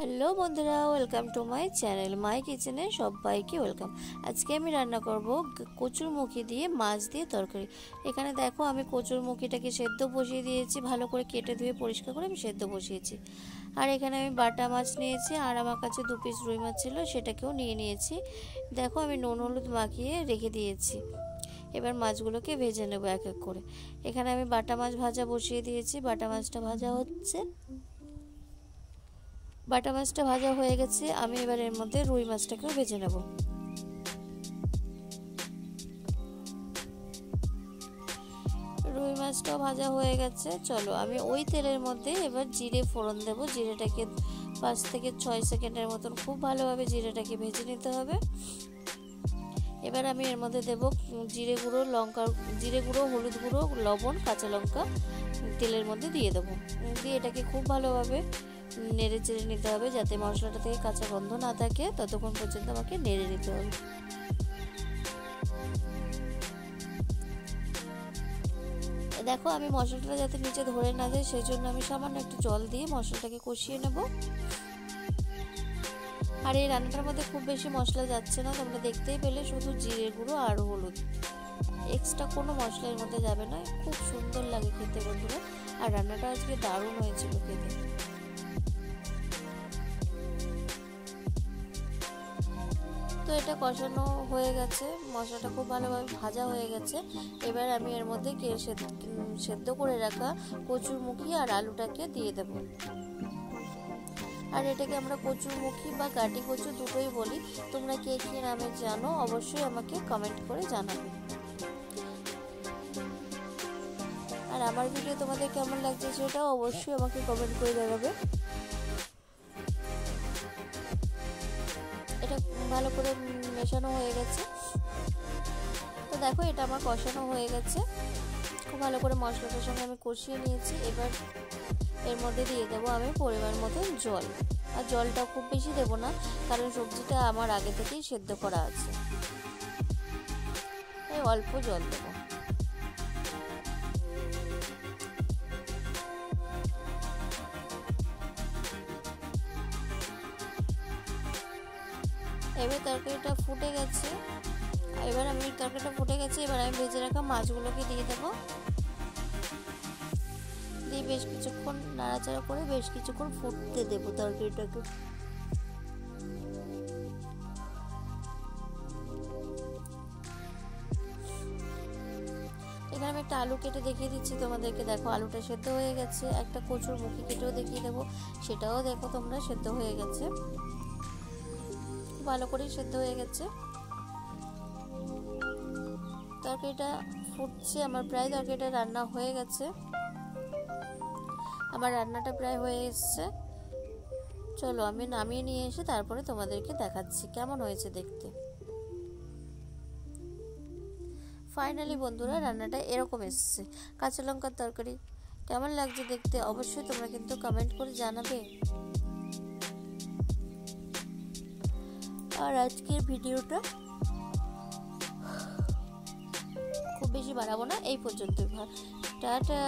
Hello বন্ধুরা, welcome to my channel my কিচেনে সবাইকে ওয়েলকাম। আজকে আমি রান্না করব কচুরমুখী দিয়ে মাছ দিয়ে তরকারি। এখানে দেখো আমি কচুরমুখীটাকে সেদ্ধ বসিয়ে দিয়েছি, ভালো করে কেটে ধুয়ে পরিষ্কার করে আমি সেদ্ধ বসিয়েছি। আর এখানে আমি বাটা মাছ নিয়েছি, আর আমার কাছে 2 পিস রুই মাছ ছিল, সেটাকেও নিয়ে নিয়েছি। দেখো আমি নুন হলুদ মাখিয়ে রেখে দিয়েছি। এবার মাছগুলোকে ভেজে নেব এক এক করে। এখানে আমি বাটা মাছ ভাজা বসিয়ে দিয়েছি, বাটা মাছটা ভাজা হচ্ছে। বাটা মাছটা ভাজা হয়ে গেছে, আমি এবার এর মধ্যে রুই মাছটাকেও ভেজে নেব। রুই মাছটাও ভাজা হয়ে গেছে। চলো আমি ওই তেলের মধ্যে এবার জিরে ফোড়ন দেব। জিরেটাকে 5 থেকে 6 সেকেন্ডের মতন খুব ভালোভাবে জিরেটাকে ভেজে নিতে হবে। এবার আমি এর মধ্যে দেব জিরে গুঁড়ো, হলুদ গুঁড়ো, লবণ, কাঁচা লঙ্কা তেলের মধ্যে দিয়ে দেবো। দিয়ে এটাকে খুব ভালোভাবে নেড়ে চেড়ে নিতে হবে, যাতে মশলাটা থেকে কাঁচা গন্ধ না থাকে। ততক্ষণ পর্যন্ত আমাকে নেড়ে নিতে হবে। দেখো আমি মশলাটা যাতে নিচে ধরে না যায়, সেই জন্য আমি সামান্য একটু জল দিয়ে মশলাটাকে কষিয়ে নেব। আর এই রান্নাটার মধ্যে খুব বেশি মশলা যাচ্ছে না, তোমরা দেখতেই পেলে, শুধু জিরে গুঁড়ো আর হলুদ, এক্সট্রা কোনো মশলা এর মধ্যে যাবে না। খুব সুন্দর লাগে খেতে বন্ধুরা, আর রান্নাটা আজকে দারুণ হয়েছিল খেতে। তো এটা কষানো হয়ে গেছে, মশলাটা খুব ভালোভাবে ভাজা হয়ে গেছে। এবার আমি এর মধ্যে সেদ্ধ করে রাখা কচুরমুখী আর আলুটাকে দিয়ে দেব। আর এটাকে আমরা কচুরমুখী বা গাটি কচু দুটোই বলি, তোমরা কে কী নামে জানো অবশ্যই আমাকে কমেন্ট করে জানাবে। আর আমার ভিডিও তোমাদের কেমন লাগছে সেটাও অবশ্যই আমাকে কমেন্ট করে জানাবে। এটা ভালো করে মেশানো হয়ে গেছে। তো দেখো এটা আমার কষানো হয়ে গেছে, খুব ভালো করে মশলাটার সঙ্গে আমি কষিয়ে নিয়েছি। এবার এর মধ্যে দিয়ে দেবো আমি পরিমাণ মতন জল। আর জলটা খুব বেশি দেবো না, কারণ সবজিটা আমার আগে থেকেই সেদ্ধ করা আছে, তাই অল্প জল দেবো। এবার তরকারিটা ফুটে গেছে। এবার আমি ভেজে রাখা মাছগুলোকে দিয়ে দেবো। দিয়ে বেশ কিছুক্ষণ নাড়াচাড়া করে বেশ কিছুক্ষণ ফুটতে দেবো তরকারিটাকে। এখানে আমি একটা আলু কেটে দেখিয়ে দিচ্ছি তোমাদেরকে। দেখো আলুটা সেদ্ধ হয়ে গেছে। একটা কচুরমুখী কেটেও দেখিয়ে দেবো, সেটাও দেখো তোমরা সেদ্ধ হয়ে গেছে, ভালো করে সেদ্ধ হয়ে গেছে। তরকারিটা ফুটছে আমার, প্রায় তরকারিটা রান্না হয়ে গেছে। আমার রান্নাটা প্রায় হয়ে এসছে। চলো আমি নামিয়ে নিয়ে এসে তারপরে তোমাদেরকে দেখাচ্ছি কেমন হয়েছে দেখতে। ফাইনালি বন্ধুরা রান্নাটা এরকম এসছে। কাঁচা লঙ্কার তরকারি কেমন লাগছে দেখতে অবশ্যই তোমরা কিন্তু কমেন্ট করে জানাবে। আর আজকের ভিডিওটা খুব বেশি বাড়াবো না, এই পর্যন্তই। টাটা।